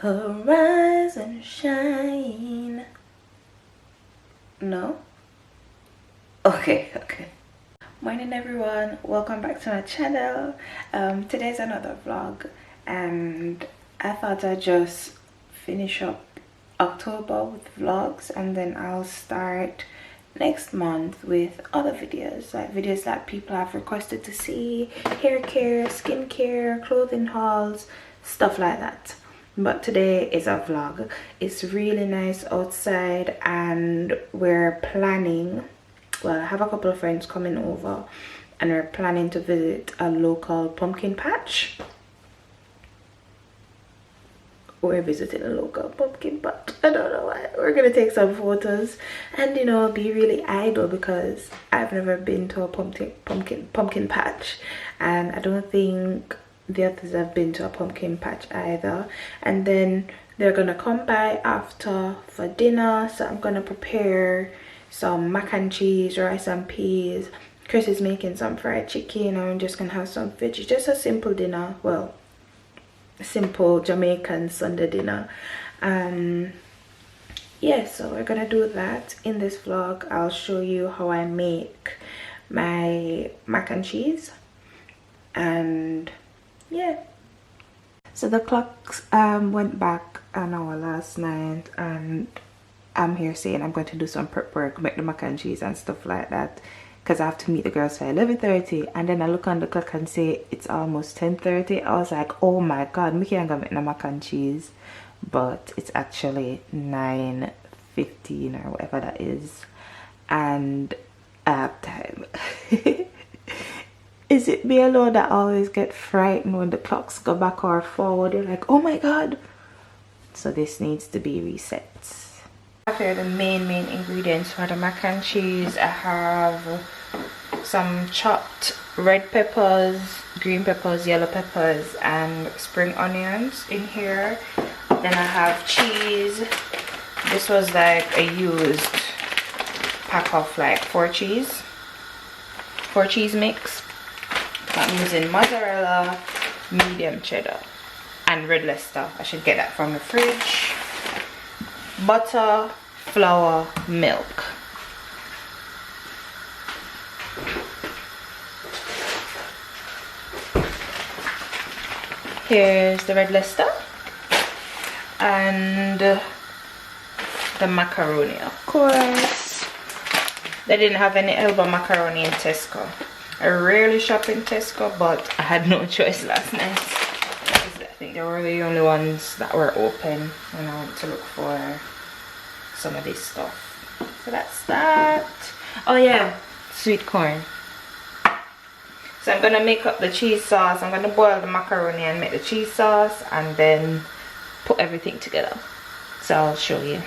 Arise and shine. No? Okay. Morning everyone, welcome back to my channel. Today's another vlog, and I thought I'd just finish up October with vlogs, and then I'll start next month with other videos, like videos that people have requested to see, hair care, skincare, clothing hauls, stuff like that. But today is a vlog. It's really nice outside, and we're planning, well, I have a couple of friends coming over and we're planning to visit a local pumpkin patch. We're visiting a local pumpkin patch. I don't know why. We're gonna take some photos and, you know, be really idle, because I've never been to a pumpkin patch, and I don't think the others have been to a pumpkin patch either. And then they're gonna come by after for dinner, so I'm gonna prepare some mac and cheese, rice and peas. Chris is making some fried chicken, and I'm just gonna have some veggies. Just a simple dinner, well, simple Jamaican Sunday dinner. Yeah, so we're gonna do that in this vlog. I'll show you how I make my mac and cheese, and yeah. So the clocks went back an hour last night, and I'm here saying I'm going to do some prep work, make the mac and cheese and stuff like that, because I have to meet the girls for 11:30. And then I look on the clock and say it's almost 10:30. I was like, oh my god, me can't go make the mac and cheese. But it's actually 9:15 or whatever that is, and I have time. Is it me alone that always get frightened when the clocks go back or forward? You're like, oh my god. So this needs to be reset. Here are the main ingredients for the mac and cheese. I have some chopped red peppers, green peppers, yellow peppers, and spring onions in here. Then I have cheese. This was like a used pack of like four cheese mix. I'm using mozzarella, medium cheddar, and red Leicester. I should get that from the fridge. Butter, flour, milk. Here's the red Leicester and the macaroni, of course. They didn't have any elbow macaroni in Tesco. I rarely shop in Tesco, but I had no choice last night. I think they were the only ones that were open when I went to look for some of this stuff. So that's that. Oh yeah, sweet corn. So I'm gonna make up the cheese sauce. I'm gonna boil the macaroni and make the cheese sauce, and then put everything together. So I'll show you.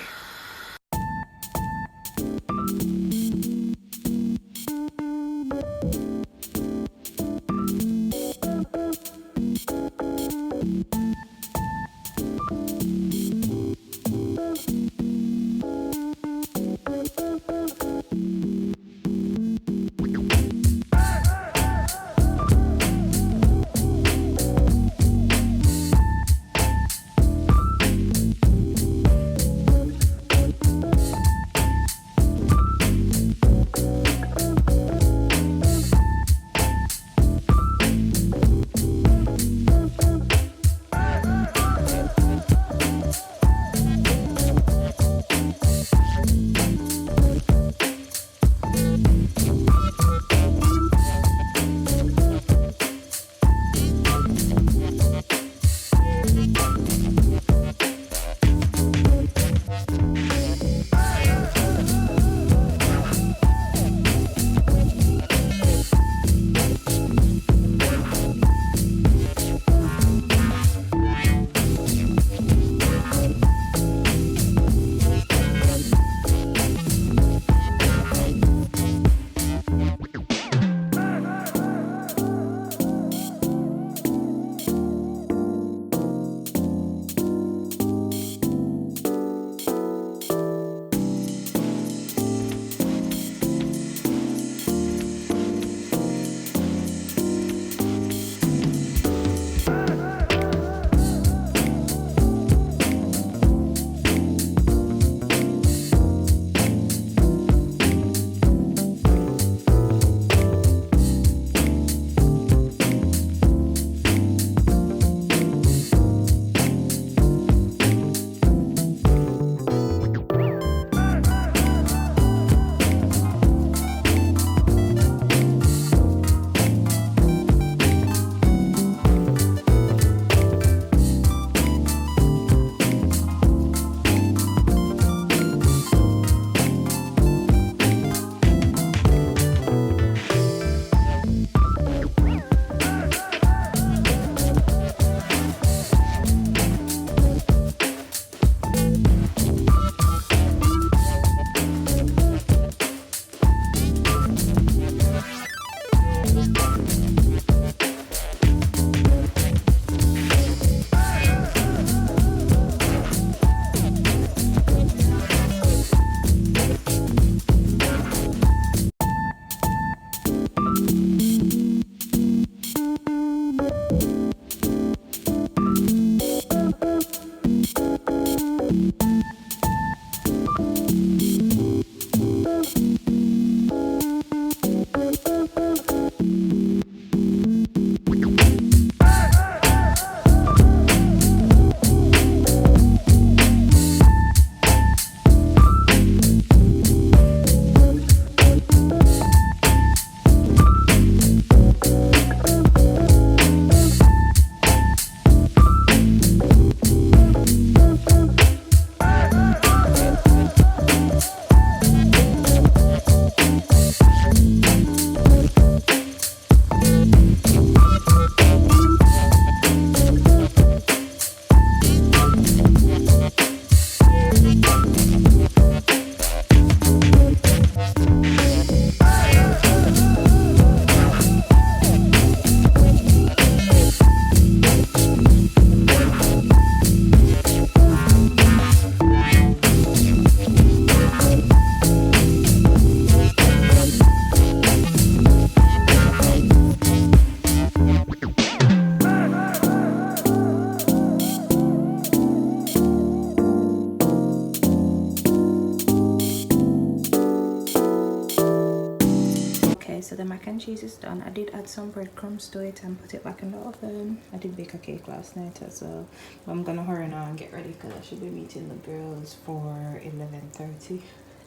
and cheese is done. I did add some breadcrumbs to it and put it back in the oven. I did bake a cake last night as well. But I'm gonna hurry now and get ready because I should be meeting the girls for 11:30.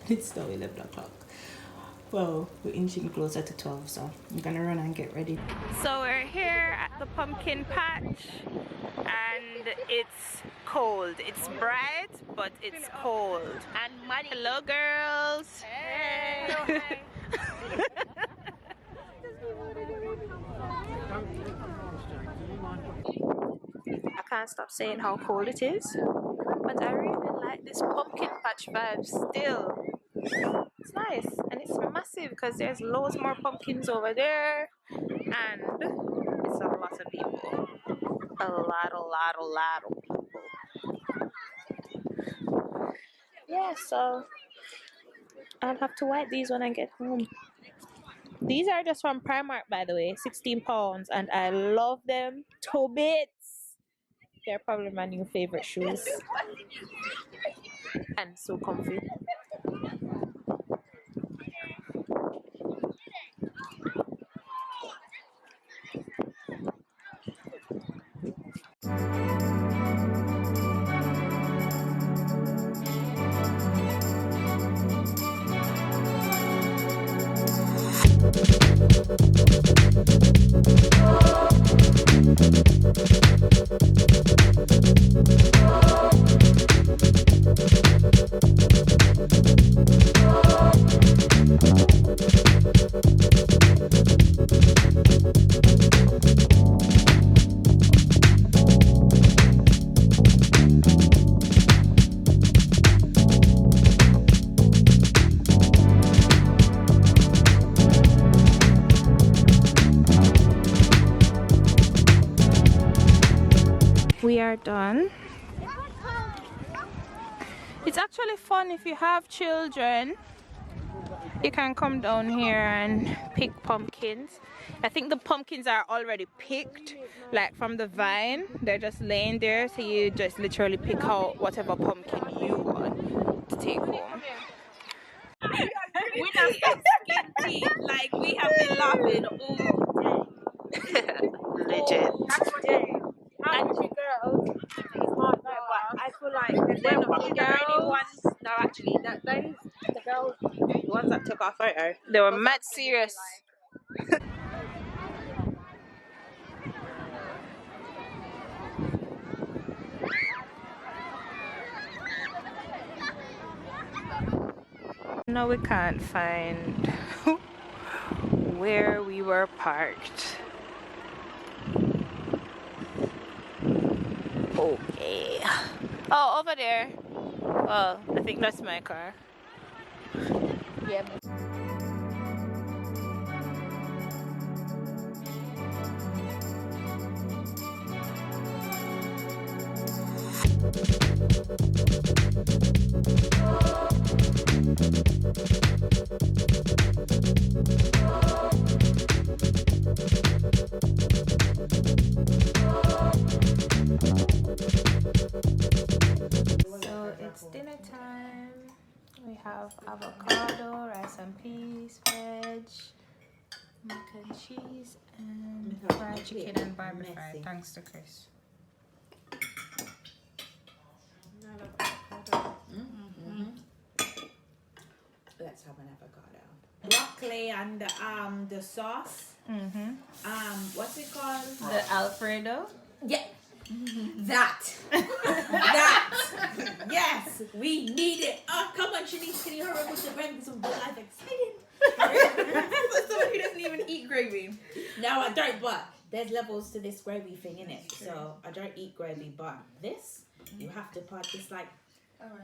It's still 11 o'clock. Well, we're inching closer to 12, so I'm gonna run and get ready. So we're here at the pumpkin patch and it's cold. It's bright, but it's cold. And muddy. Hello, girls. Hey. I can't stop saying how cold it is, but I really like this pumpkin patch vibe still. It's nice and it's massive because there's loads more pumpkins over there and it's a lot of people. A lot of people. Yeah, so I'll have to wipe these when I get home. These are just from Primark, by the way, £16, and I love them to bits. They're probably my new favorite shoes. And so comfy. We are done. It's actually fun if you have children. You can come down here and pick pumpkins. I think the pumpkins are already picked, like from the vine. They're just laying there, so you just literally pick out whatever pumpkin you want to take home. We have skin teeth, like we have been laughing all day. Legit. Actually, girls, it's hard though, but I feel like we're not the only ones. No, actually, those the girls, the ones that took our photo, They were mad serious. No, we can't find where we were parked. Okay. Oh, over there. Oh, I think that's my car. Yeah. So it's dinner time. We have avocado, rice and peas, veg, mac and cheese, and fried chicken and barbecue fry. Thanks to Chris. Let's have an avocado. Broccoli and the sauce. What's it called? The Alfredo. Yeah. That. That. Yes. We need it. Oh, come on, Shanice. Can you hurry up with the gravy? Because I'm live excited. Someone who doesn't even eat gravy. No, I don't, but there's levels to this gravy thing, innit? So I don't eat gravy, but this, you have to part this like,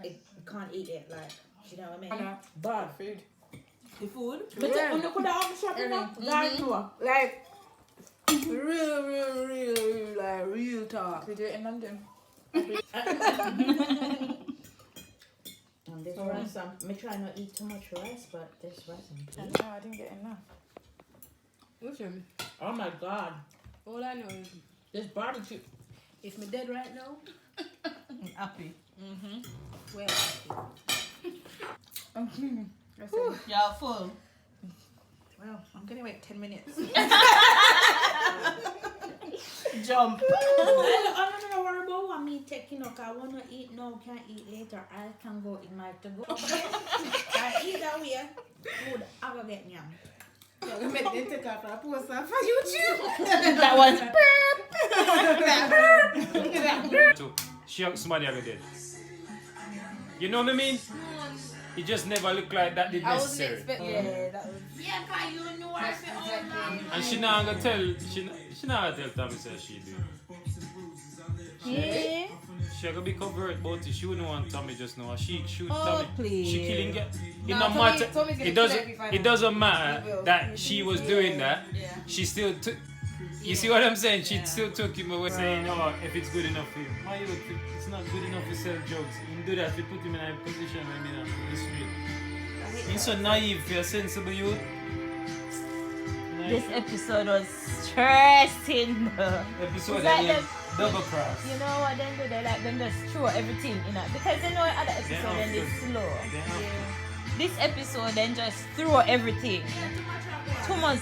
you can't eat it like, do you know what I mean? But food. The food? Like real talk. We do it in London. And this rice, I'm trying not to eat too much rice, but this rice and No, I didn't get enough. Listen, oh my god, all I know is this barbecue. if me dead right now, I'm happy. we're happy. Y'all full. Well, I'm gonna wait 10 minutes. Jump. I don't know worry about what me taking up. I wanna eat now, can't eat later. I can go in my to go. And either way, food I will get yam. Yeah, we made it take off a post for YouTube. That was She have somebody ever did. You know what I mean? It just never looked like that did I wasn't necessary. expecting. Yeah, that was. yeah, cause you know I feel all long. And she not gonna tell Tommy say she do. Yeah. She gonna be covered about it. She wouldn't want Tommy just know. She shoot Oh, Tommy. please. She killing it. It Nah, no Tommy's matter. gonna It kill doesn't. every fight It now. doesn't He matter will. that she was doing that. Yeah. She still took. You see what I'm saying? She still took him away, saying, "Oh, if it's good enough for you, why you? It's not good enough to sell drugs. You do that to put him in a position where he not in the street. He's so naive for a sensible youth." This episode was stressing. Episode It's like that them- double cross. You know what them do? They like them just throw everything in it. Because you know other episode then they slow. They have to. This episode then just throw everything. Too much.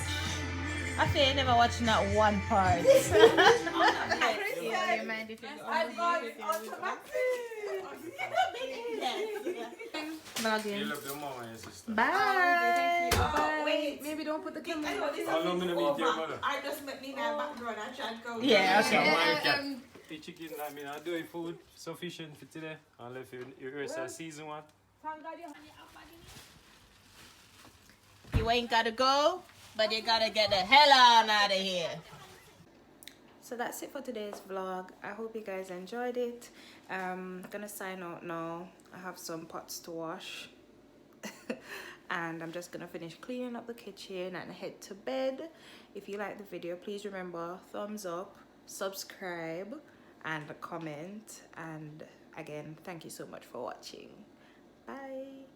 I feel you never watching that one part. Yeah, you mind if you go? I got it You love your mom and your sister. Bye. Bye. Wait, maybe don't put the camera. How long gonna meet your mother? I just met me in the background. I tried to go. Yeah, So okay. my cat. The chicken, I mean, I'm doing food sufficient for today. Unless you rehearse season one. You ain't gotta go, but you gotta get the hell on out of here. So that's it for today's vlog. I hope you guys enjoyed it. Gonna sign out now. I have some pots to wash. And I'm just gonna finish cleaning up the kitchen and head to bed. If you like the video, please remember thumbs up, subscribe, and comment. And again, thank you so much for watching. Bye.